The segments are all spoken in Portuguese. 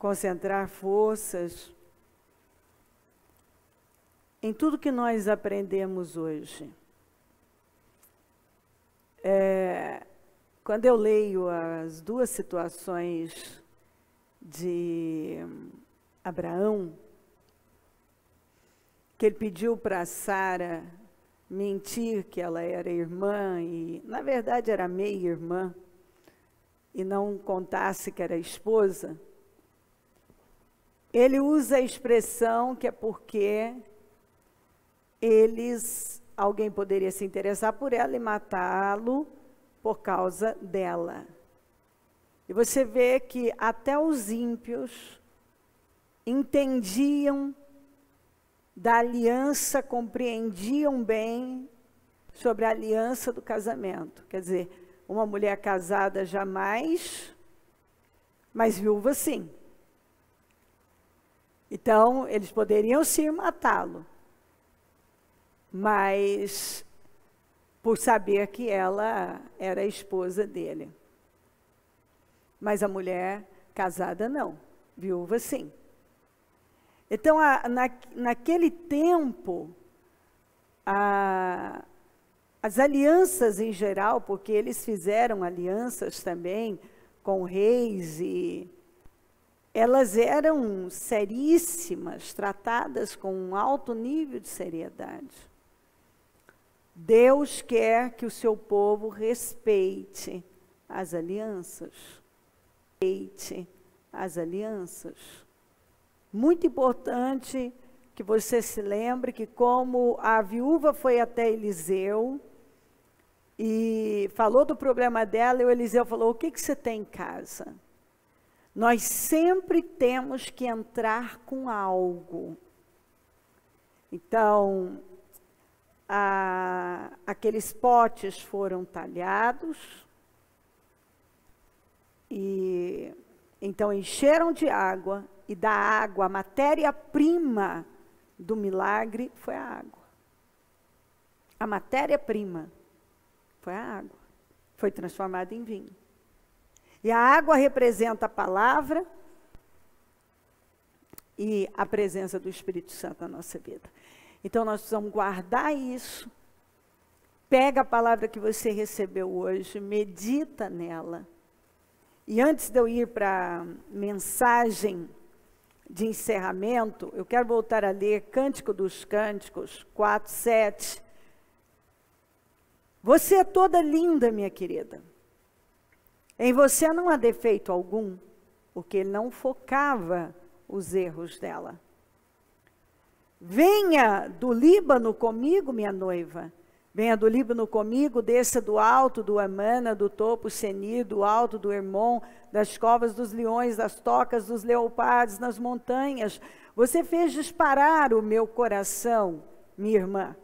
concentrar forças em tudo que nós aprendemos hoje. Quando eu leio as duas situações de Abraão, que ele pediu para Sara mentir que ela era irmã, e na verdade era meia-irmã, e não contasse que era esposa, ele usa a expressão que é porque alguém poderia se interessar por ela e matá-lo por causa dela. E você vê que até os ímpios entendiam da aliança, compreendiam bem sobre a aliança do casamento. Quer dizer, uma mulher casada jamais, mas viúva sim. Então, eles poderiam sim matá-lo, mas por saber que ela era a esposa dele. Mas a mulher casada não, viúva sim. Então, naquele tempo, as alianças em geral, porque eles fizeram alianças também com reis, e elas eram seríssimas, tratadas com um alto nível de seriedade. Deus quer que o seu povo respeite as alianças. Respeite as alianças. Muito importante que você se lembre que como a viúva foi até Eliseu e falou do problema dela, e o Eliseu falou: o que você tem em casa? Nós sempre temos que entrar com algo. Então, aqueles potes foram talhados, e então encheram de água, e da água, a matéria-prima do milagre foi a água. A matéria-prima foi a água. Foi transformada em vinho. E a água representa a palavra e a presença do Espírito Santo na nossa vida. Então, nós precisamos guardar isso. Pega a palavra que você recebeu hoje, medita nela. E antes de eu ir para a mensagem de encerramento, eu quero voltar a ler Cântico dos Cânticos 4:7. Você é toda linda, minha querida. Em você não há defeito algum, porque ele não focava os erros dela. Venha do Líbano comigo, minha noiva. Venha do Líbano comigo, desça do alto do Amana, do topo Senir, do alto do Hermon, das covas dos leões, das tocas dos leopardos, nas montanhas. Você fez disparar o meu coração, minha irmã.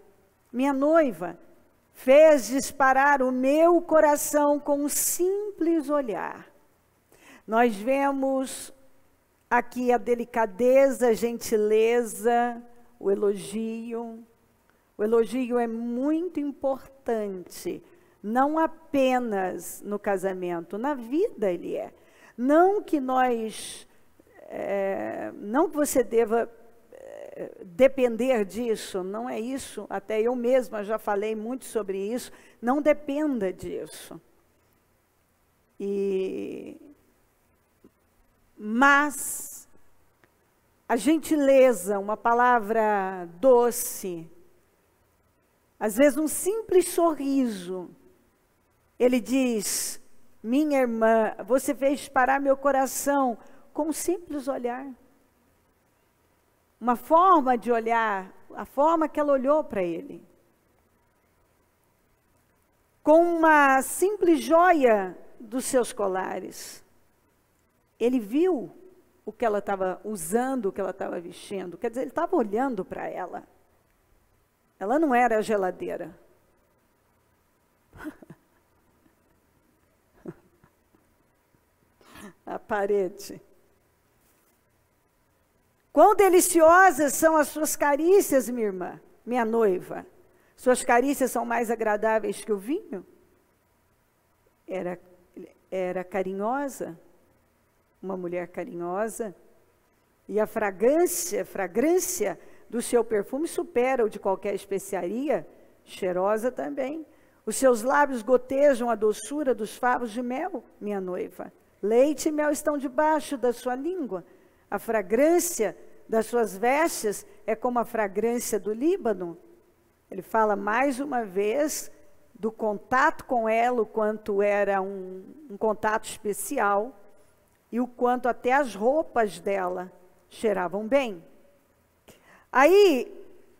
Minha noiva, fez disparar o meu coração com um simples olhar. Nós vemos aqui a delicadeza, a gentileza, o elogio. O elogio é muito importante, não apenas no casamento, na vida ele é. Não que você deva depender disso, não é isso, até eu mesma já falei muito sobre isso, não dependa disso. Mas a gentileza, uma palavra doce, às vezes um simples sorriso, ele diz: minha irmã, você fez disparar meu coração com um simples olhar. Uma forma de olhar, a forma que ela olhou para ele. Com uma simples joia dos seus colares. Ele viu o que ela estava usando, o que ela estava vestindo. Quer dizer, ele estava olhando para ela. Ela não era a geladeira. A parede. Quão deliciosas são as suas carícias, minha irmã, minha noiva. Suas carícias são mais agradáveis que o vinho? Era carinhosa, uma mulher carinhosa, E a fragrância do seu perfume supera o de qualquer especiaria, cheirosa também. Os seus lábios gotejam a doçura dos favos de mel, minha noiva. Leite e mel estão debaixo da sua língua. A fragrância das suas vestes é como a fragrância do Líbano. Ele fala mais uma vez do contato com ela, o quanto era um contato especial, e o quanto até as roupas dela cheiravam bem. Aí,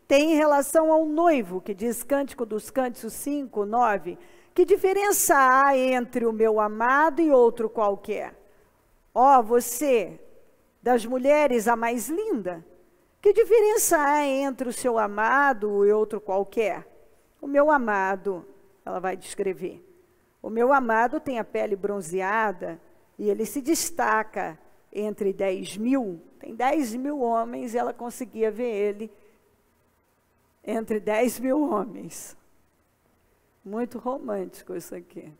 tem em relação ao noivo, que diz Cântico dos Cânticos 5, 9, que diferença há entre o meu amado e outro qualquer? Ó, você, das mulheres a mais linda, que diferença há entre o seu amado e outro qualquer? O meu amado, ela vai descrever, o meu amado tem a pele bronzeada e ele se destaca entre 10.000, tem 10.000 homens e ela conseguia ver ele entre 10.000 homens. Muito romântico isso aqui.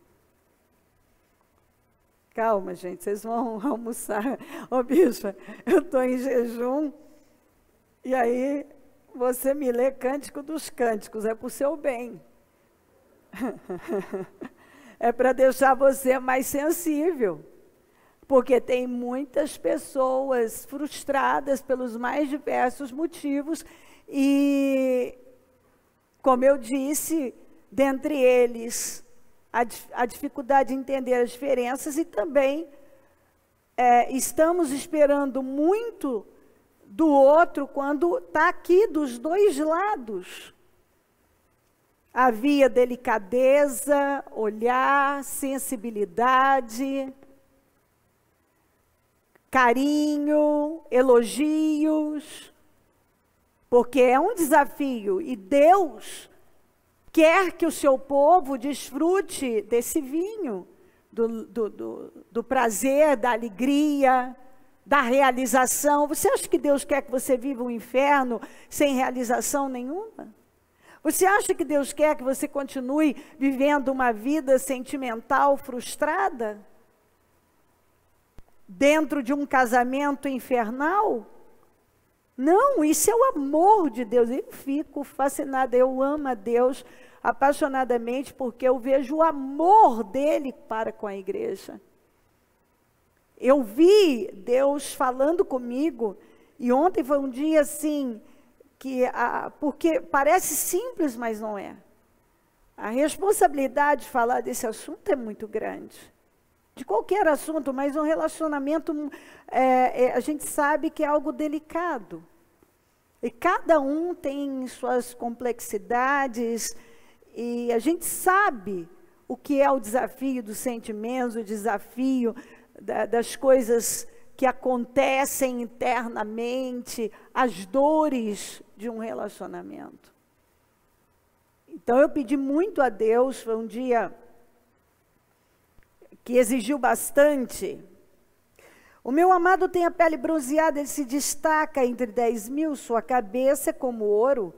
Calma, gente, vocês vão almoçar. Ô, bispa, eu estou em jejum, e aí você me lê Cântico dos Cânticos, é para o seu bem. É para deixar você mais sensível. Porque tem muitas pessoas frustradas pelos mais diversos motivos e, como eu disse, dentre eles, a dificuldade de entender as diferenças e também estamos esperando muito do outro quando está aqui dos dois lados. Havia delicadeza, olhar, sensibilidade, carinho, elogios, porque é um desafio e Deus quer que o seu povo desfrute desse vinho, do prazer, da alegria, da realização. Você acha que Deus quer que você viva um inferno sem realização nenhuma? Você acha que Deus quer que você continue vivendo uma vida sentimental frustrada? Dentro de um casamento infernal? Não, isso é o amor de Deus. Eu fico fascinada, eu amo a Deus apaixonadamente, porque eu vejo o amor dele para com a igreja. Eu vi Deus falando comigo, e ontem foi um dia assim, porque parece simples, mas não é. A responsabilidade de falar desse assunto é muito grande. De qualquer assunto, mas um relacionamento, a gente sabe que é algo delicado. E cada um tem suas complexidades, e a gente sabe o que é o desafio dos sentimentos, o desafio das coisas que acontecem internamente, as dores de um relacionamento. Então eu pedi muito a Deus, foi um dia que exigiu bastante. O meu amado tem a pele bronzeada, ele se destaca entre 10.000, sua cabeça é como ouro,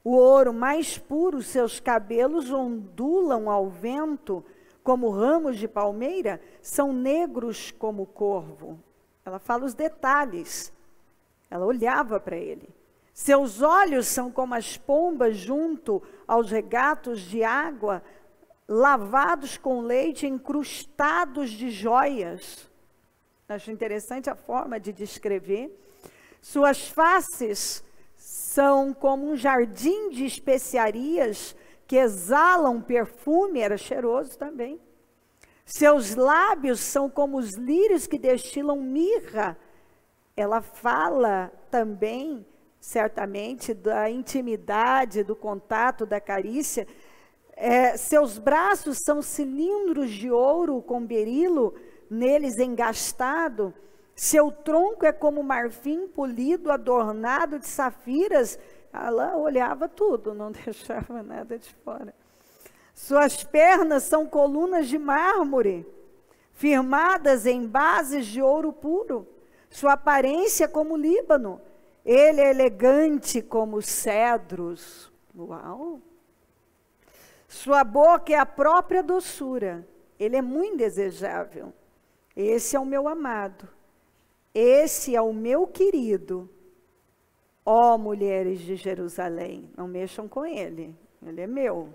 o ouro mais puro, seus cabelos ondulam ao vento, como ramos de palmeira, são negros como corvo. Ela fala os detalhes, ela olhava para ele. Seus olhos são como as pombas junto aos regatos de água, lavados com leite, incrustados de joias. Acho interessante a forma de descrever. Suas faces são como um jardim de especiarias que exalam perfume, era cheiroso também. Seus lábios são como os lírios que destilam mirra. Ela fala também, certamente, da intimidade, do contato, da carícia. Seus braços são cilindros de ouro com berilo, neles engastado. Seu tronco é como marfim polido, adornado de safiras. Ela olhava tudo, não deixava nada de fora. Suas pernas são colunas de mármore, firmadas em bases de ouro puro. Sua aparência é como o Líbano. Ele é elegante como cedros. Uau! Sua boca é a própria doçura. Ele é muito desejável. Esse é o meu amado. Esse é o meu querido, ó mulheres de Jerusalém. Não mexam com ele, ele é meu.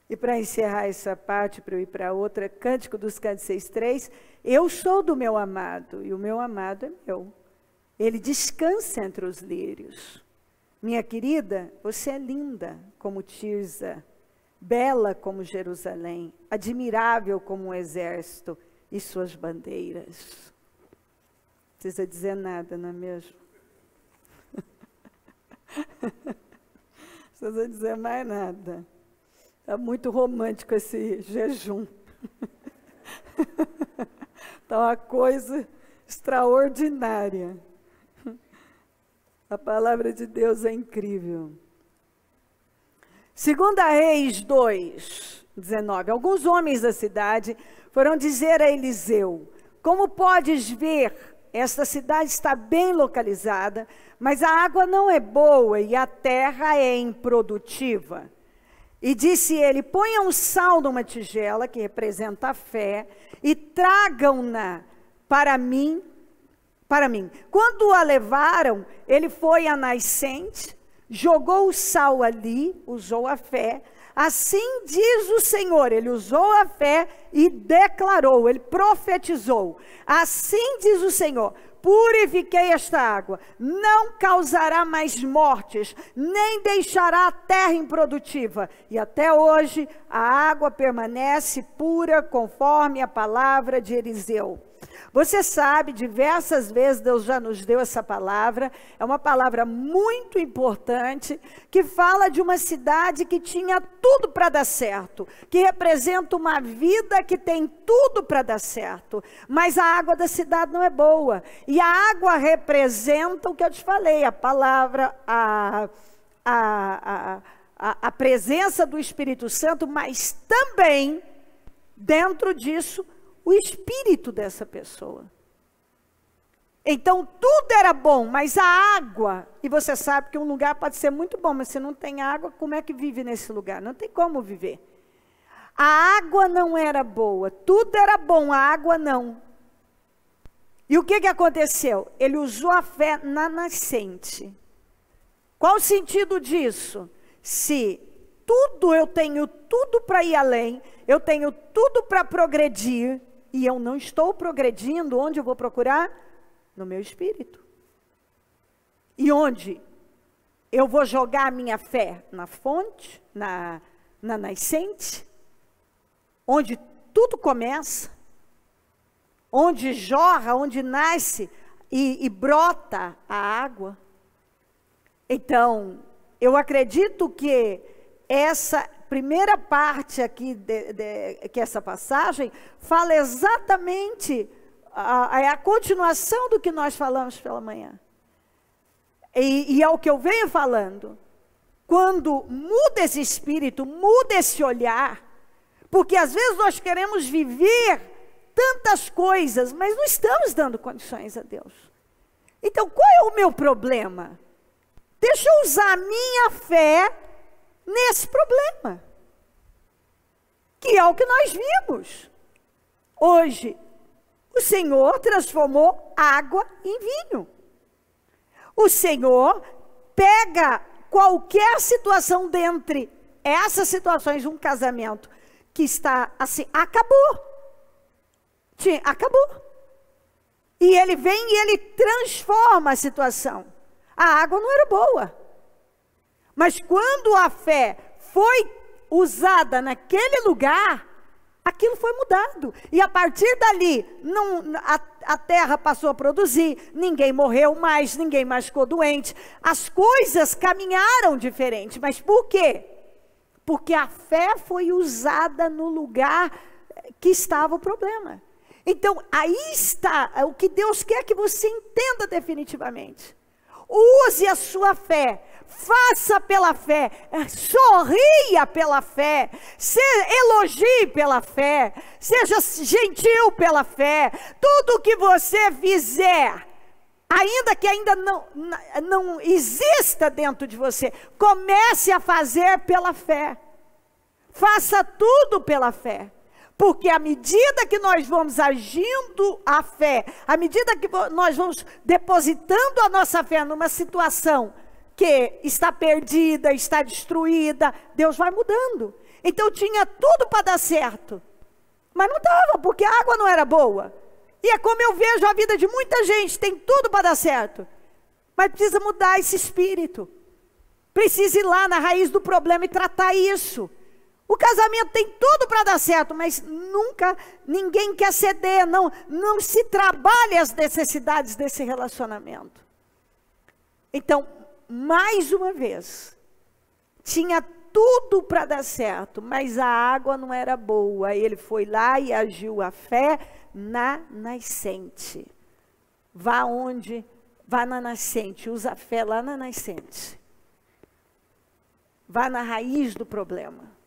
E para encerrar essa parte, para eu ir para outra, Cântico dos Cânticos 6:3, eu sou do meu amado, e o meu amado é meu. Ele descansa entre os lírios. Minha querida, você é linda como Tirza, bela como Jerusalém, admirável como um exército e suas bandeiras. Não precisa dizer nada, não é mesmo? Não precisa dizer mais nada. Está muito romântico esse jejum. Está uma coisa extraordinária. A palavra de Deus é incrível. 2 Reis 2:19. Alguns homens da cidade foram dizer a Eliseu: como podes ver, esta cidade está bem localizada, mas a água não é boa e a terra é improdutiva. E disse ele: ponham sal numa tigela, que representa a fé, e tragam-na para mim. Quando a levaram, ele foi à nascente, jogou o sal ali, usou a fé. Assim diz o Senhor, ele usou a fé e declarou, ele profetizou. Assim diz o Senhor: purifiquei esta água, não causará mais mortes, nem deixará a terra improdutiva. E até hoje a água permanece pura, conforme a palavra de Eliseu. Você sabe, diversas vezes Deus já nos deu essa palavra, é uma palavra muito importante, que fala de uma cidade que tinha tudo para dar certo, que representa uma vida que tem tudo para dar certo, mas a água da cidade não é boa, e a água representa o que eu te falei, a palavra, a presença do Espírito Santo, mas também, dentro disso, o espírito dessa pessoa. Então tudo era bom, mas a água, e você sabe que um lugar pode ser muito bom, mas se não tem água, como é que vive nesse lugar? Não tem como viver. A água não era boa, tudo era bom, a água não. E o que aconteceu? Ele usou a fé na nascente. Qual o sentido disso? Se eu tenho tudo para ir além, eu tenho tudo para progredir, e eu não estou progredindo, onde eu vou procurar? No meu espírito. E onde? Eu vou jogar a minha fé? Na fonte? Na nascente? Onde tudo começa? Onde jorra, onde nasce e brota a água? Então, eu acredito que essa primeira parte aqui, que essa passagem, fala exatamente, é a continuação do que nós falamos pela manhã. E é o que eu venho falando. Quando muda esse espírito, muda esse olhar, porque às vezes nós queremos viver tantas coisas, mas não estamos dando condições a Deus. Então, qual é o meu problema? Deixa eu usar a minha fé nesse problema, que é o que nós vimos. Hoje, o Senhor transformou água em vinho. O Senhor pega qualquer situação dentre essas situações, um casamento que está assim, acabou. Acabou. E ele vem e ele transforma a situação. A água não era boa. Mas quando a fé foi usada naquele lugar, aquilo foi mudado. E a partir dali, a terra passou a produzir, ninguém morreu mais, ninguém mais ficou doente. As coisas caminharam diferente. Mas por quê? Porque a fé foi usada no lugar que estava o problema. Então, aí está o que Deus quer que você entenda definitivamente. Use a sua fé, faça pela fé, sorria pela fé, elogie pela fé, seja gentil pela fé. Tudo que você fizer, ainda que ainda não exista dentro de você, comece a fazer pela fé. Faça tudo pela fé. Porque à medida que nós vamos agindo a fé, à medida que nós vamos depositando a nossa fé numa situação que está perdida, está destruída, Deus vai mudando. Então tinha tudo para dar certo, mas não estava, porque a água não era boa. E é como eu vejo a vida de muita gente, tem tudo para dar certo, mas precisa mudar esse espírito. Precisa ir lá na raiz do problema e tratar isso. O casamento tem tudo para dar certo, mas nunca ninguém quer ceder, não se trabalha as necessidades desse relacionamento. Então, mais uma vez, tinha tudo para dar certo, mas a água não era boa. Ele foi lá e agiu a fé na nascente. Vá onde? Vá na nascente, usa a fé lá na nascente. Vá na raiz do problema.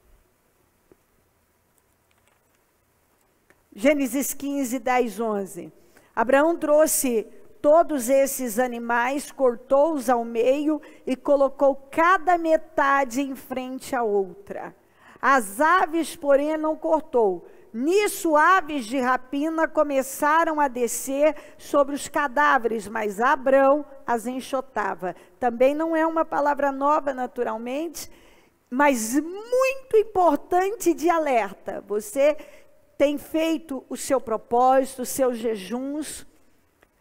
Gênesis 15, 10, 11. Abraão trouxe todos esses animais, cortou-os ao meio e colocou cada metade em frente à outra. As aves, porém, não cortou. Nisso, aves de rapina começaram a descer sobre os cadáveres, mas Abrão as enxotava. Também não é uma palavra nova, naturalmente, mas muito importante de alerta. Você tem feito o seu propósito, os seus jejuns,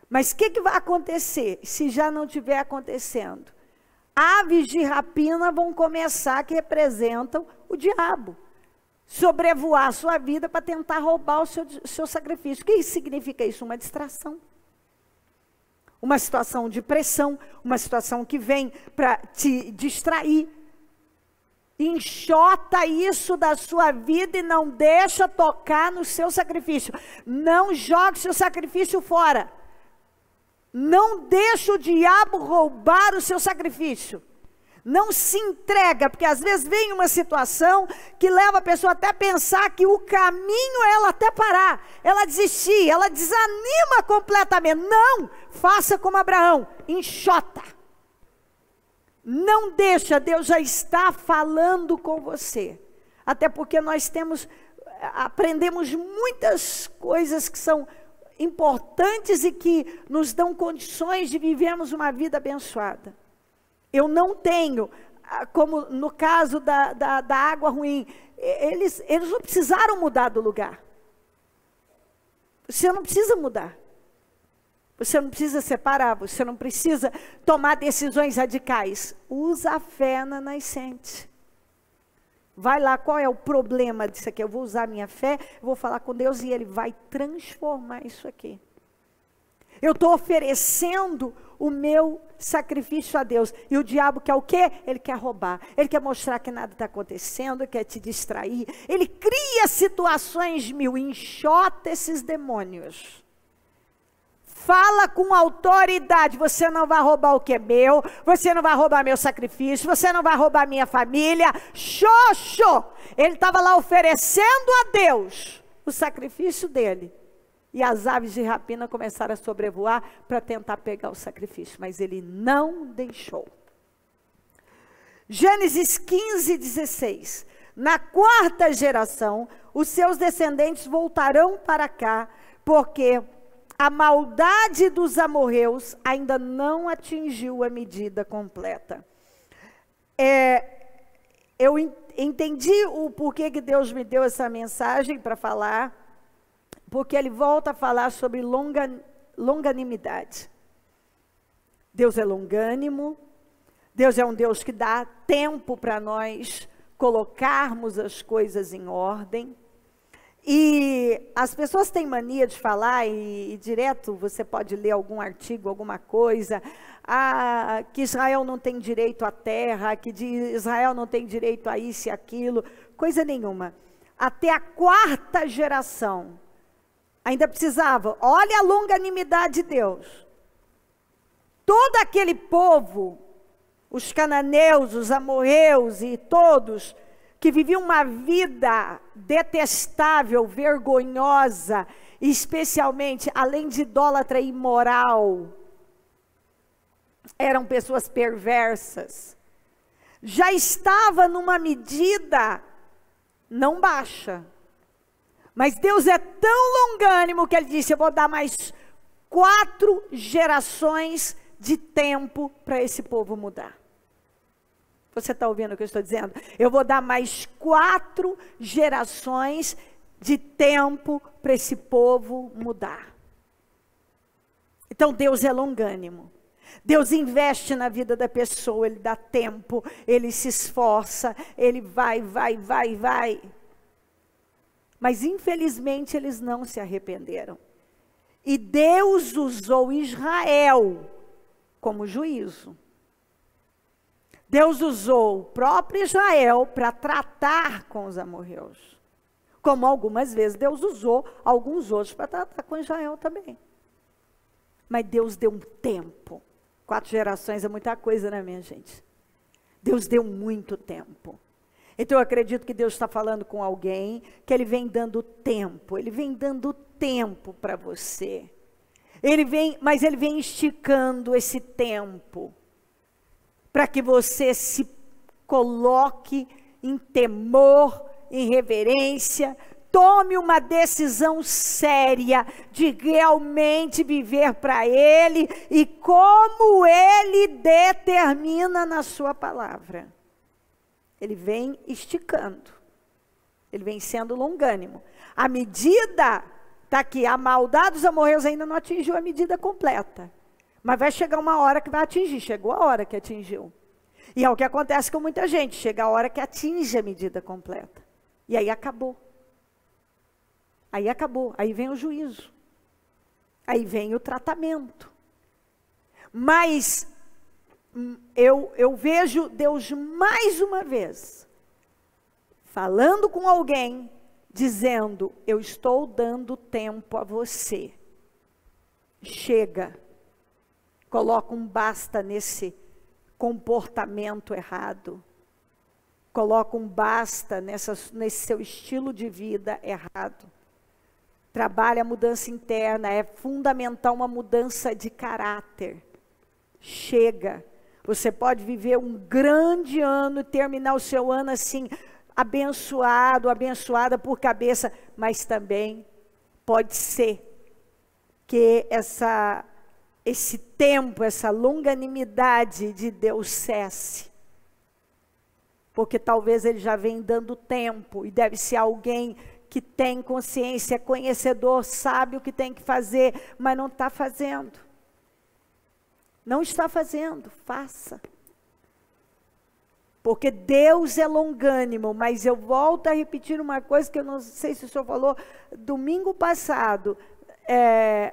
mas o que vai acontecer se já não estiver acontecendo? Aves de rapina vão começar, que representam o diabo, sobrevoar a sua vida para tentar roubar o seu sacrifício. O que significa isso? Uma distração. Uma situação de pressão, uma situação que vem para te distrair. Enxota isso da sua vida e não deixa tocar no seu sacrifício. Não jogue seu sacrifício fora. Não deixa o diabo roubar o seu sacrifício. Não se entrega, porque às vezes vem uma situação que leva a pessoa até a pensar que o caminho é ela até parar, ela desistir, ela desanima completamente. Não, faça como Abraão, enxota. Não deixa, Deus já está falando com você. Até porque nós aprendemos muitas coisas que são importantes e que nos dão condições de vivermos uma vida abençoada. Eu não tenho, como no caso da água ruim, eles não precisaram mudar do lugar. Você não precisa mudar. Você não precisa separar, você não precisa tomar decisões radicais. Usa a fé na nascente. Vai lá, qual é o problema disso aqui? Eu vou usar a minha fé, eu vou falar com Deus e Ele vai transformar isso aqui. Eu estou oferecendo o meu sacrifício a Deus. E o diabo quer o quê? Ele quer roubar. Ele quer mostrar que nada está acontecendo, ele quer te distrair. Ele cria situações mil, enxota esses demônios. Fala com autoridade, você não vai roubar o que é meu, você não vai roubar meu sacrifício, você não vai roubar minha família. Xoxo! Ele estava lá oferecendo a Deus o sacrifício dele. E as aves de rapina começaram a sobrevoar para tentar pegar o sacrifício, mas ele não deixou. Gênesis 15, 16. Na quarta geração, os seus descendentes voltarão para cá, porque a maldade dos amorreus ainda não atingiu a medida completa. Eu entendi o porquê que Deus me deu essa mensagem para falar, porque Ele volta a falar sobre longanimidade. Deus é longânimo, Deus é um Deus que dá tempo para nós colocarmos as coisas em ordem. E as pessoas têm mania de falar, e direto você pode ler algum artigo, alguma coisa, que Israel não tem direito à terra, que Israel não tem direito a isso e aquilo, coisa nenhuma. Até a quarta geração, ainda precisava, olha a longanimidade de Deus. Todo aquele povo, os cananeus, os amorreus e todos, que viviam uma vida detestável, vergonhosa, especialmente, além de idólatra e imoral, eram pessoas perversas, já estava numa medida não baixa, Mas Deus é tão longânimo que ele disse: eu vou dar mais 4 gerações de tempo para esse povo mudar. Você está ouvindo o que eu estou dizendo? Eu vou dar mais 4 gerações de tempo para esse povo mudar. Então Deus é longânimo. Deus investe na vida da pessoa, Ele dá tempo, Ele se esforça, Ele vai. Mas infelizmente eles não se arrependeram. E Deus usou Israel como juízo. Deus usou o próprio Israel para tratar com os amorreus. Como algumas vezes Deus usou alguns outros para tratar com Israel também. Mas Deus deu um tempo. 4 gerações é muita coisa, né, minha gente? Deus deu muito tempo. Então eu acredito que Deus está falando com alguém, que Ele vem dando tempo. Ele vem dando tempo para você. Mas Ele vem esticando esse tempo, para que você se coloque em temor, em reverência, tome uma decisão séria de realmente viver para Ele e como Ele determina na sua palavra. Ele vem esticando, Ele vem sendo longânimo. A medida, está aqui, a maldade dos amorreus ainda não atingiu a medida completa. Mas vai chegar uma hora que vai atingir, chegou a hora que atingiu. E é o que acontece com muita gente, chega a hora que atinge a medida completa. E aí acabou. Aí acabou, aí vem o juízo. Aí vem o tratamento. Mas eu vejo Deus mais uma vez, falando com alguém, dizendo: eu estou dando tempo a você. Chega. Coloca um basta nesse comportamento errado. Coloca um basta nesse seu estilo de vida errado. Trabalha a mudança interna, é fundamental uma mudança de caráter. Chega. Você pode viver um grande ano e terminar o seu ano assim, abençoado, abençoada por cabeça, mas também pode ser que esse tempo, essa longanimidade de Deus cesse. Porque talvez Ele já vem dando tempo, e deve ser alguém que tem consciência, é conhecedor, sabe o que tem que fazer, mas não está fazendo. Não está fazendo, faça. Porque Deus é longânimo, mas eu volto a repetir uma coisa que eu não sei se o senhor falou domingo passado.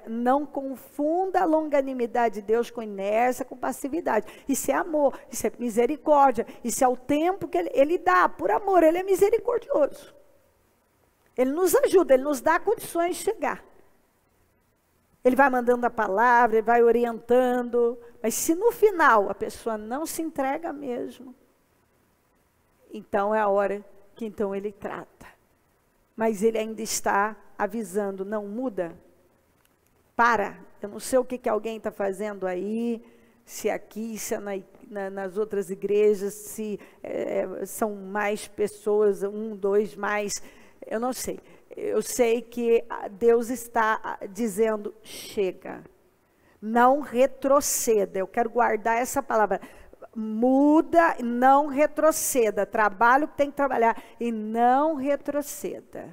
Não confunda a longanimidade de Deus com inércia, com passividade. Isso é amor, isso é misericórdia, isso é o tempo que Ele dá, por amor, Ele é misericordioso. Ele nos ajuda, Ele nos dá condições de chegar. Ele vai mandando a palavra, Ele vai orientando, mas se no final a pessoa não se entrega mesmo, então é a hora que então Ele trata. Mas Ele ainda está avisando: não muda. Para, eu não sei o que alguém está fazendo aí, se aqui, se nas outras igrejas, se são mais pessoas, 1, 2 mais, eu não sei. Eu sei que Deus está dizendo: chega, não retroceda. Eu quero guardar essa palavra. Muda, não retroceda. Trabalhe o que tem que trabalhar e não retroceda.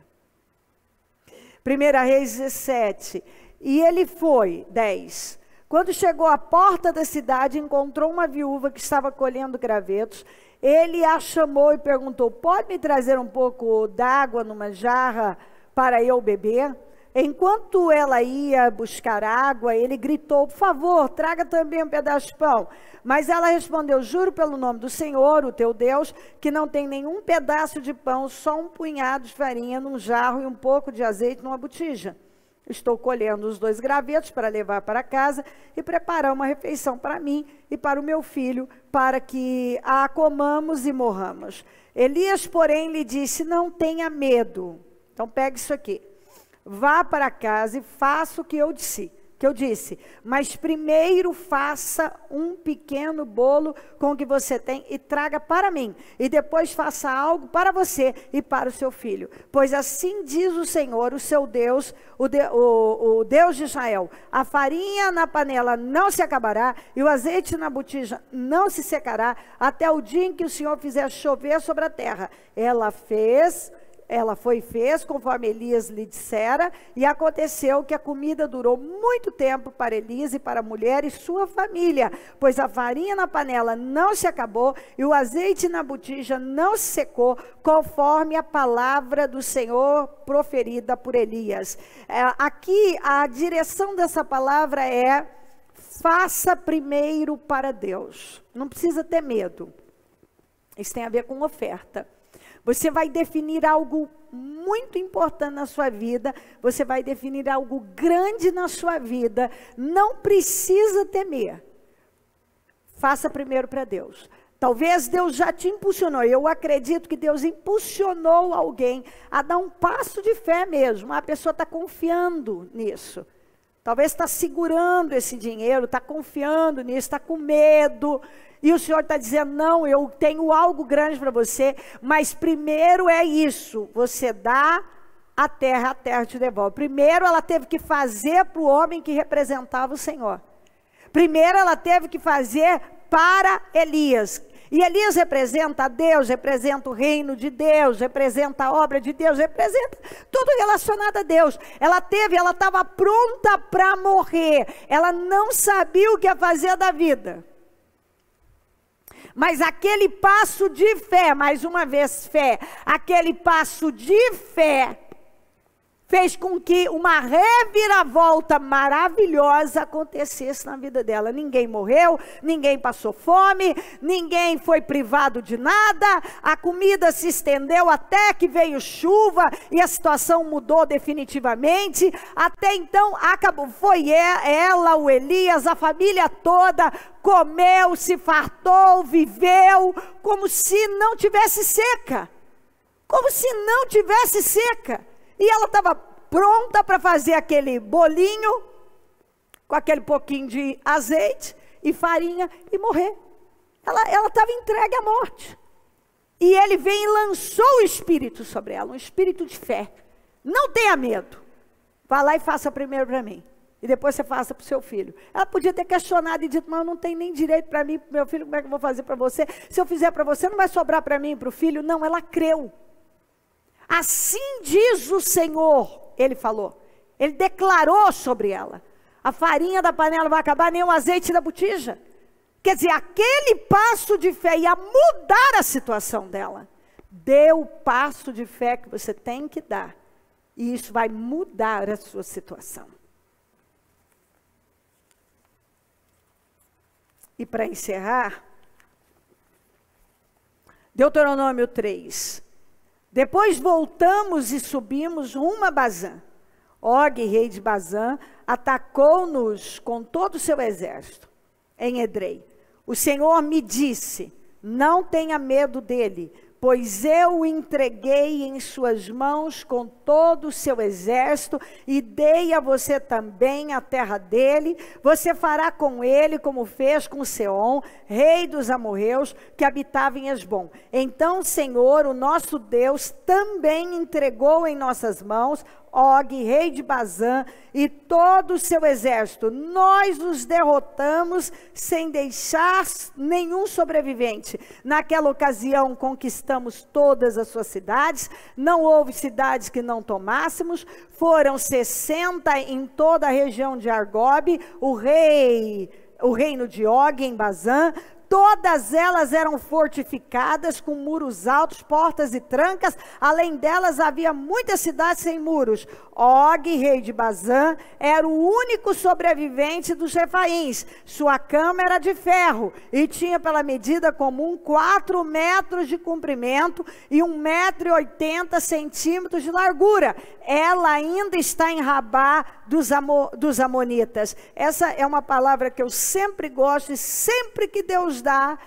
1 Reis 17. E ele foi, 10. Quando chegou à porta da cidade, encontrou uma viúva que estava colhendo gravetos. Ele a chamou e perguntou: pode me trazer um pouco d'água numa jarra para eu beber? Enquanto ela ia buscar água, ele gritou: por favor, traga também um pedaço de pão. Mas ela respondeu: juro pelo nome do Senhor, o teu Deus, que não tem nenhum pedaço de pão, só um punhado de farinha num jarro e um pouco de azeite numa botija. Estou colhendo os 2 gravetos para levar para casa e preparar uma refeição para mim e para o meu filho, para que a comamos e morramos. Elias, porém, lhe disse: não tenha medo. Então, pega isso aqui. Vá para casa e faça o que eu disse. que eu disse, mas primeiro faça um pequeno bolo com o que você tem e traga para mim, e depois faça algo para você e para o seu filho, pois assim diz o Senhor, o seu Deus, o Deus de Israel, a farinha na panela não se acabará, e o azeite na botija não se secará, até o dia em que o Senhor fizer chover sobre a terra. Ela fez conforme Elias lhe dissera, e aconteceu que a comida durou muito tempo para Elias e para a mulher e sua família, pois a farinha na panela não se acabou e o azeite na botija não se secou, conforme a palavra do Senhor proferida por Elias. Aqui a direção dessa palavra é: faça primeiro para Deus. Não precisa ter medo. Isso tem a ver com oferta. Você vai definir algo muito importante na sua vida, você vai definir algo grande na sua vida, não precisa temer. Faça primeiro para Deus. Talvez Deus já te impulsionou, eu acredito que Deus impulsionou alguém a dar um passo de fé mesmo, a pessoa está confiando nisso. Talvez está segurando esse dinheiro, está confiando nisso, está com medo. E o Senhor está dizendo: não, eu tenho algo grande para você, mas primeiro é isso, você dá a terra te devolve. Primeiro ela teve que fazer para o homem que representava o Senhor. Primeiro ela teve que fazer para Elias. E Elias representa a Deus, representa o reino de Deus, representa a obra de Deus, representa tudo relacionado a Deus. Ela estava pronta para morrer, ela não sabia o que ia fazer da vida. Mas aquele passo de fé, mais uma vez fé, aquele passo de fé, fez com que uma reviravolta maravilhosa acontecesse na vida dela. Ninguém morreu, ninguém passou fome, ninguém foi privado de nada, a comida se estendeu até que veio chuva e a situação mudou definitivamente. Até então acabou, foi ela, o Elias, a família toda comeu, se fartou, viveu, como se não tivesse seca, como se não tivesse seca. E ela estava pronta para fazer aquele bolinho, com aquele pouquinho de azeite e farinha e morrer. Ela estava entregue à morte. E ele vem e lançou o Espírito sobre ela, um espírito de fé. Não tenha medo. Vá lá e faça primeiro para mim. E depois você faça para o seu filho. Ela podia ter questionado e dito: mas eu não tenho nem direito para mim, para o meu filho, como é que eu vou fazer para você? Se eu fizer para você, não vai sobrar para mim e para o filho? Não, ela creu. Assim diz o Senhor, ele falou, ele declarou sobre ela: a farinha da panela não vai acabar, nem o azeite da botija. Quer dizer, aquele passo de fé ia mudar a situação dela. Dê o passo de fé que você tem que dar, e isso vai mudar a sua situação. E para encerrar, Deuteronômio 3. Depois voltamos e subimos rumo a Bazã. Og, rei de Bazã, atacou-nos com todo o seu exército em Edrei. O Senhor me disse: não tenha medo dele, pois eu o entreguei em suas mãos com todo o seu exército, e dei a você também a terra dele. Você fará com ele como fez com Seom, rei dos amorreus, que habitava em Hesbom. Então o Senhor, o nosso Deus, também entregou em nossas mãos Og, rei de Bazã, e todo o seu exército. Nós os derrotamos sem deixar nenhum sobrevivente. Naquela ocasião conquistamos todas as suas cidades, não houve cidades que não tomássemos. Foram 60 em toda a região de Argob, o reino de Og em Bazã. Todas elas eram fortificadas com muros altos, portas e trancas. Além delas havia muitas cidades sem muros. Og, rei de Bazã, era o único sobrevivente dos refaíns. Sua cama era de ferro e tinha pela medida comum 4 metros de comprimento e 1,80 m de largura. Ela ainda está em Rabá dos Amonitas. Essa é uma palavra que eu sempre gosto, e sempre que Deus dá,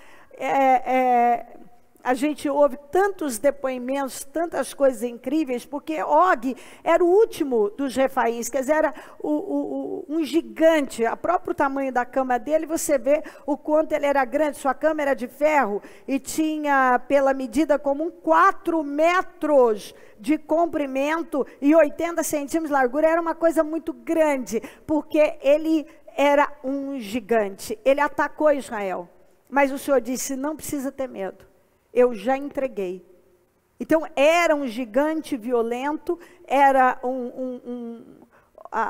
a gente ouve tantos depoimentos, tantas coisas incríveis, porque Og era o último dos Refaíns, quer dizer, era um gigante, o próprio tamanho da cama dele, você vê o quanto ele era grande, sua cama era de ferro, e tinha, pela medida comum, 4 metros de comprimento e 80 centímetros de largura. Era uma coisa muito grande, porque ele era um gigante, ele atacou Israel. Mas o Senhor disse, não precisa ter medo, eu já entreguei. Então era um gigante violento, era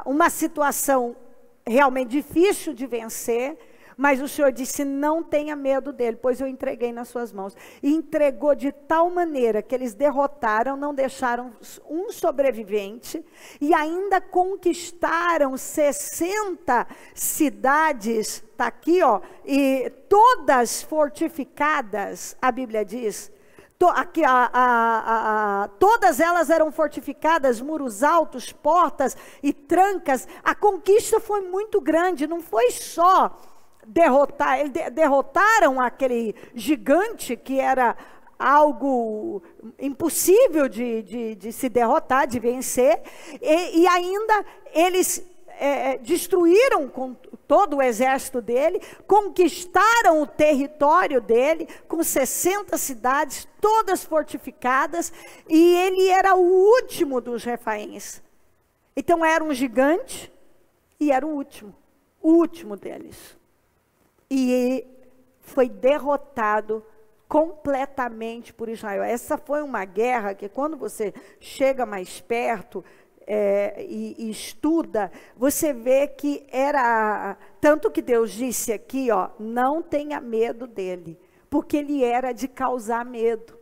uma situação realmente difícil de vencer, mas o Senhor disse, não tenha medo dele, pois eu entreguei nas suas mãos. E entregou de tal maneira que eles derrotaram, não deixaram um sobrevivente, e ainda conquistaram 60 cidades, está aqui, ó, e todas fortificadas, a Bíblia diz. Todas elas eram fortificadas, muros altos, portas e trancas. A conquista foi muito grande, não foi só derrotar, derrotaram aquele gigante que era algo impossível de se derrotar, de vencer, e ainda eles destruíram com todo o exército dele, conquistaram o território dele, com 60 cidades, todas fortificadas, e ele era o último dos Refaíns. Então era um gigante, e era o último deles. E foi derrotado completamente por Israel. Essa foi uma guerra que, quando você chega mais perto e estuda, você vê que era... Tanto que Deus disse aqui, ó, não tenha medo dele, porque ele era de causar medo.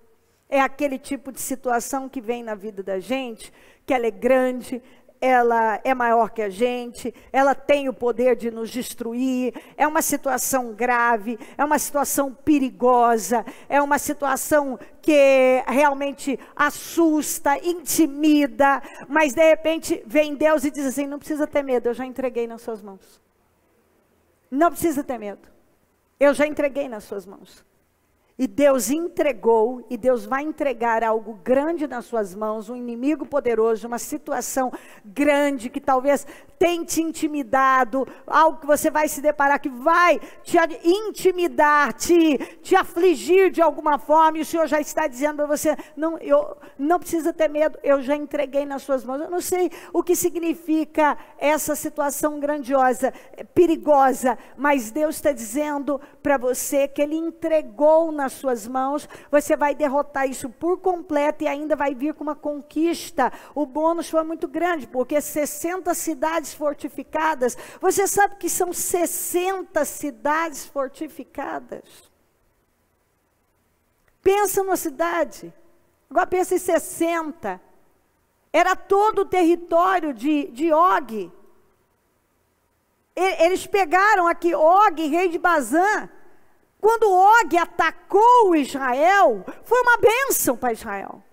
É aquele tipo de situação que vem na vida da gente, que ela é grande, ela é maior que a gente, ela tem o poder de nos destruir, é uma situação grave, é uma situação perigosa, é uma situação que realmente assusta, intimida, mas de repente vem Deus e diz assim, não precisa ter medo, eu já entreguei nas suas mãos. Não precisa ter medo, eu já entreguei nas suas mãos. E Deus entregou, e Deus vai entregar algo grande nas suas mãos, um inimigo poderoso, uma situação grande que talvez tenha te intimidado, algo que você vai se deparar, que vai te intimidar, te afligir de alguma forma, e o Senhor já está dizendo para você, não precisa ter medo, eu já entreguei nas suas mãos. Eu não sei o que significa essa situação grandiosa, perigosa, mas Deus está dizendo para você que Ele entregou nas suas mãos, você vai derrotar isso por completo e ainda vai vir com uma conquista. O bônus foi muito grande, porque 60 cidades fortificadas, você sabe que são 60 cidades fortificadas. Pensa numa cidade, agora pensa em 60, era todo o território de Og. Eles pegaram aqui Og, rei de Bazã. Quando Og atacou Israel, foi uma bênção para Israel.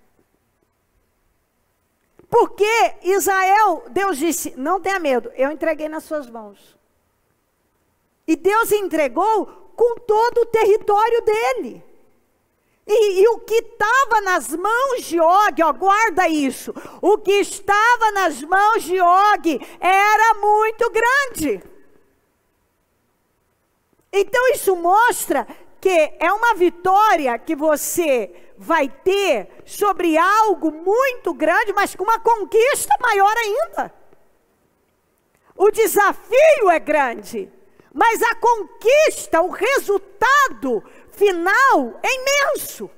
Porque Israel, Deus disse, não tenha medo, eu entreguei nas suas mãos. E Deus entregou com todo o território dele. E o que estava nas mãos de Og, ó, guarda isso, o que estava nas mãos de Og era muito grande. Então isso mostra que é uma vitória que você vai ter sobre algo muito grande, mas com uma conquista maior ainda. O desafio é grande, mas a conquista, o resultado final é imenso.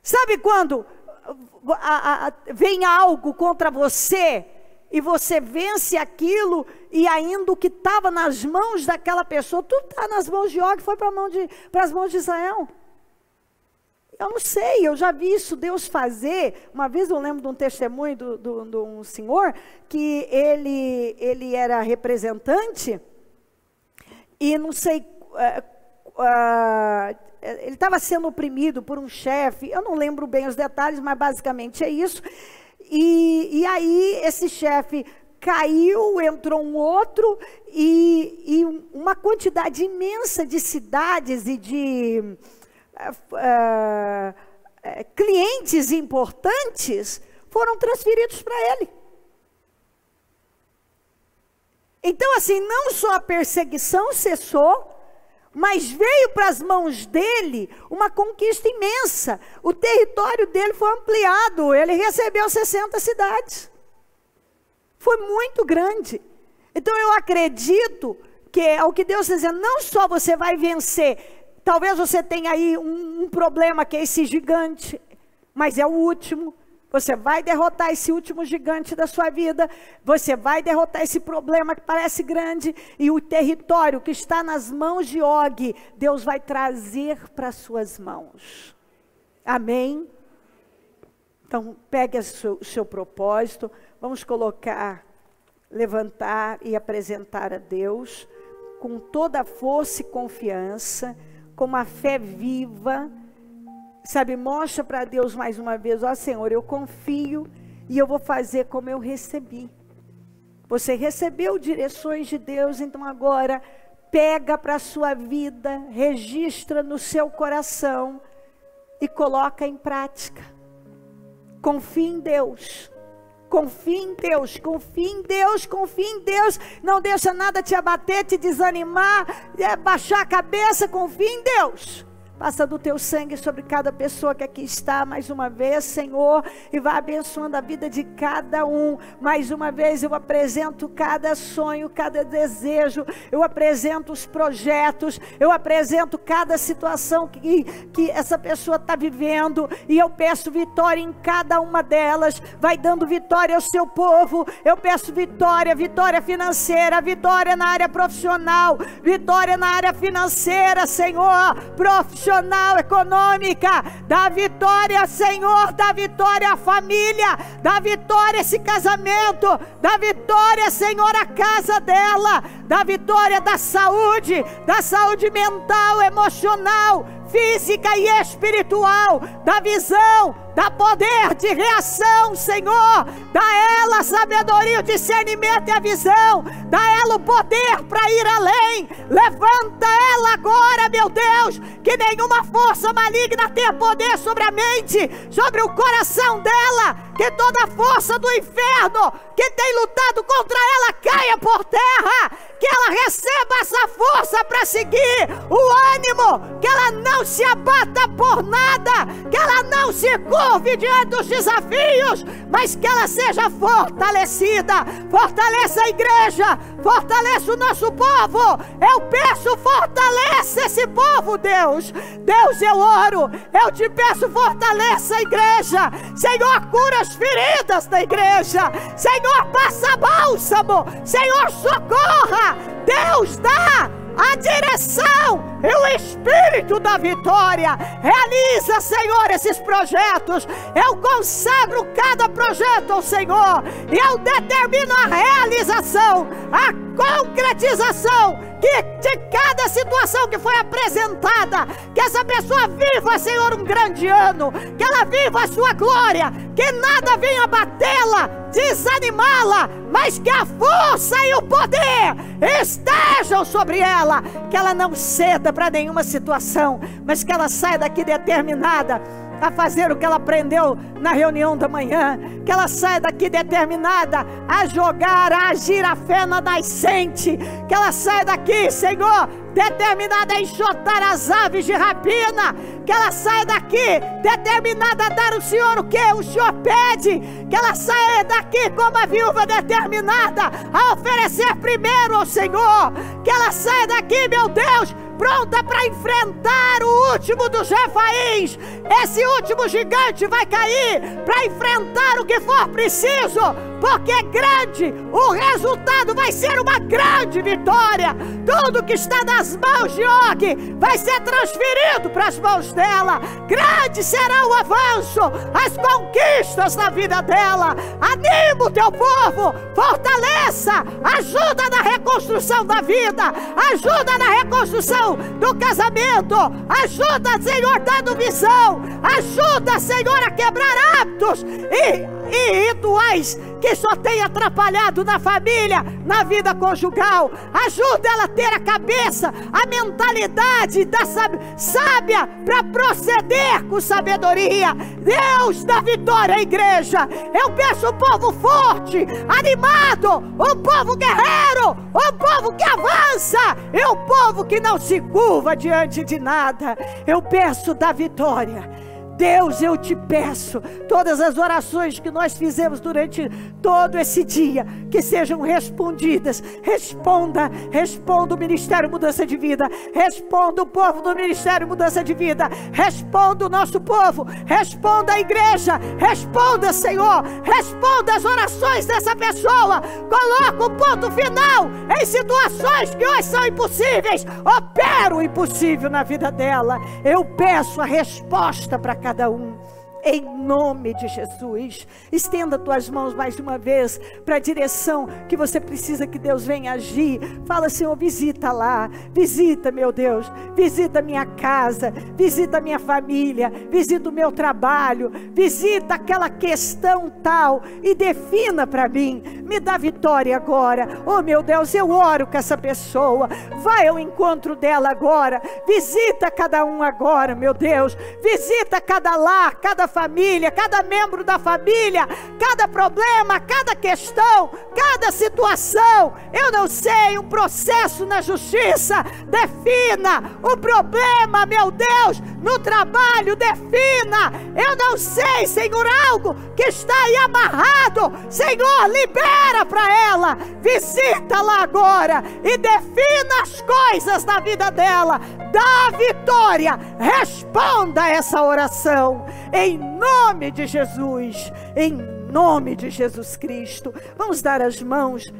Sabe quando vem algo contra você e você vence aquilo, e ainda o que estava nas mãos daquela pessoa, tudo está nas mãos de Og, foi para as mãos de Israel. Eu não sei, eu já vi isso Deus fazer. Uma vez eu lembro de um testemunho de um senhor, que ele era representante, e não sei, ele estava sendo oprimido por um chefe, eu não lembro bem os detalhes, mas basicamente é isso. E aí esse chefe caiu, entrou um outro, e uma quantidade imensa de cidades e de clientes importantes foram transferidos para ele. Então, assim, não só a perseguição cessou, mas veio para as mãos dele uma conquista imensa. O território dele foi ampliado, ele recebeu 60 cidades. Foi muito grande. Então eu acredito que é o que Deus está dizendo, não só você vai vencer, talvez você tenha aí um problema que é esse gigante, mas é o último. Você vai derrotar esse último gigante da sua vida, você vai derrotar esse problema que parece grande, e o território que está nas mãos de Og, Deus vai trazer para as suas mãos. Amém? Então, pegue o seu propósito, vamos colocar, levantar e apresentar a Deus, com toda a força e confiança, com uma fé viva. Sabe, mostra para Deus mais uma vez, ó Senhor, eu confio e eu vou fazer como eu recebi. Você recebeu direções de Deus, então agora pega para a sua vida, registra no seu coração e coloca em prática. Confie em Deus, confie em Deus, confie em Deus, confie em Deus. Não deixa nada te abater, te desanimar, baixar a cabeça, confie em Deus. Passa do teu sangue sobre cada pessoa que aqui está, mais uma vez, Senhor, e vai abençoando a vida de cada um. Mais uma vez eu apresento cada sonho, cada desejo, eu apresento os projetos, eu apresento cada situação que essa pessoa está vivendo, e eu peço vitória em cada uma delas. Vai dando vitória ao seu povo. Eu peço vitória, vitória financeira, vitória na área profissional, vitória na área financeira, Senhor, profissional, econômica. Dá vitória, Senhor, dá vitória à família, dá vitória a esse casamento, dá vitória, Senhor, à casa dela, dá vitória da saúde mental, emocional, física e espiritual, da visão, dá poder de reação, Senhor, dá ela sabedoria, o discernimento e a visão, dá ela o poder para ir além. Levanta ela agora, meu Deus, que nenhuma força maligna tenha poder sobre a mente, sobre o coração dela, que toda força do inferno que tem lutado contra ela caia por terra, que ela receba essa força para seguir, o ânimo, que ela não se abata por nada, que ela não se curve diante dos desafios, mas que ela seja fortalecida. Fortaleça a igreja, fortaleça o nosso povo. Eu peço, fortaleça esse povo, Deus. Deus, eu oro, eu te peço, fortaleça a igreja. Senhor, cura as feridas da igreja. Senhor, passa bálsamo. Senhor, socorra. Deus, dá a direção e o espírito da vitória. Realiza, Senhor, esses projetos. Eu consagro cada projeto ao Senhor, e eu determino a realização, a concretização de cada situação que foi apresentada. Que essa pessoa viva, Senhor, um grande ano, que ela viva a sua glória, que nada venha batê-la, desanimá-la, mas que a força e o poder estejam sobre ela, que ela não ceda para nenhuma situação, mas que ela saia daqui determinada a fazer o que ela aprendeu na reunião da manhã, que ela saia daqui determinada a jogar, a agir a fé na nascente, que ela saia daqui, Senhor, determinada a enxotar as aves de rapina, que ela saia daqui determinada a dar ao Senhor o que o Senhor pede, que ela saia daqui como a viúva determinada a oferecer primeiro ao Senhor, que ela saia daqui, meu Deus, pronta para enfrentar o último dos Refaíns. Esse último gigante vai cair para enfrentar o que for preciso, porque é grande, o resultado vai ser uma grande vitória. Tudo que está nas mãos de Og vai ser transferido para as mãos dela. Grande será o avanço, as conquistas na vida dela. Anima o teu povo, fortaleça, ajuda na reconstrução da vida, ajuda na reconstrução do casamento, ajuda, Senhor, dando visão, ajuda, Senhor, a quebrar hábitos e rituais que só tem atrapalhado na família, na vida conjugal. Ajuda ela a ter a cabeça, a mentalidade da sábia para proceder com sabedoria. Deus dá vitória à igreja. Eu peço um povo forte, animado, um povo guerreiro, um povo que avança, e um povo que não se curva diante de nada. Eu peço da vitória. Deus, eu te peço, todas as orações que nós fizemos durante todo esse dia, que sejam respondidas. Responda o Ministério Mudança de Vida, responda o povo do Ministério Mudança de Vida, responda o nosso povo, responda a igreja, responda, Senhor, responda as orações dessa pessoa. Coloca um ponto final em situações que hoje são impossíveis. Opera o impossível na vida dela. Eu peço a resposta para cada um, em nome de Jesus. Estenda tuas mãos mais uma vez para a direção que você precisa que Deus venha agir. Fala, Senhor, visita lá, visita, meu Deus, visita minha casa, visita minha família, visita o meu trabalho, visita aquela questão tal e defina para mim, me dá vitória agora. Oh meu Deus, eu oro com essa pessoa, vai ao encontro dela agora, visita cada um agora, meu Deus, visita cada lar, cada família, cada membro da família, cada problema, cada questão, cada situação. Eu não sei, um processo na justiça, defina o problema, meu Deus, no trabalho, defina. Eu não sei, Senhor, algo que está aí amarrado, Senhor, libera para ela, visita lá agora e defina as coisas da vida dela, dá vitória, responda essa oração, em nome de Jesus, em nome de Jesus Cristo. Vamos dar as mãos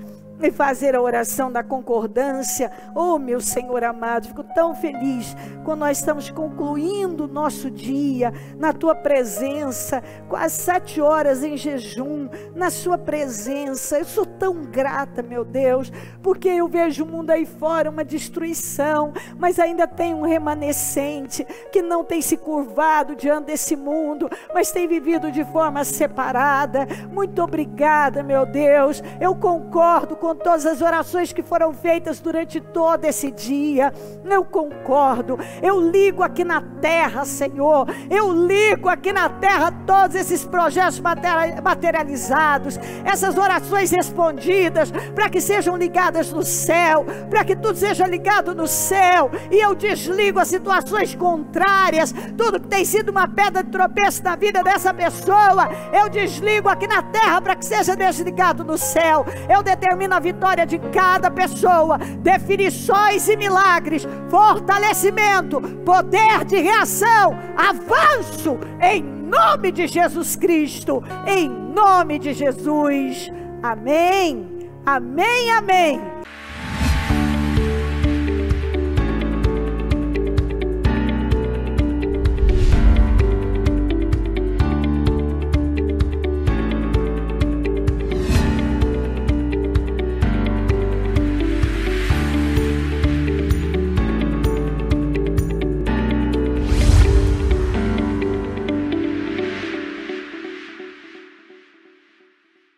e fazer a oração da concordância. Oh meu Senhor amado, fico tão feliz quando nós estamos concluindo o nosso dia na tua presença, quase 7 horas em jejum, na sua presença. Eu sou tão grata, meu Deus, porque eu vejo o mundo aí fora uma destruição, mas ainda tem um remanescente que não tem se curvado diante desse mundo, mas tem vivido de forma separada. Muito obrigada, meu Deus. Eu concordo com todas as orações que foram feitas durante todo esse dia. Eu concordo. Eu ligo aqui na terra, Senhor, eu ligo aqui na terra todos esses projetos materializados, essas orações respondidas, para que sejam ligadas no céu, para que tudo seja ligado no céu. E eu desligo as situações contrárias, tudo que tem sido uma pedra de tropeço na vida dessa pessoa, eu desligo aqui na terra para que seja desligado no céu. Eu determino a vitória de cada pessoa, definições e milagres, fortalecimento, poder de reação, avanço, em nome de Jesus Cristo, em nome de Jesus. Amém, amém, amém.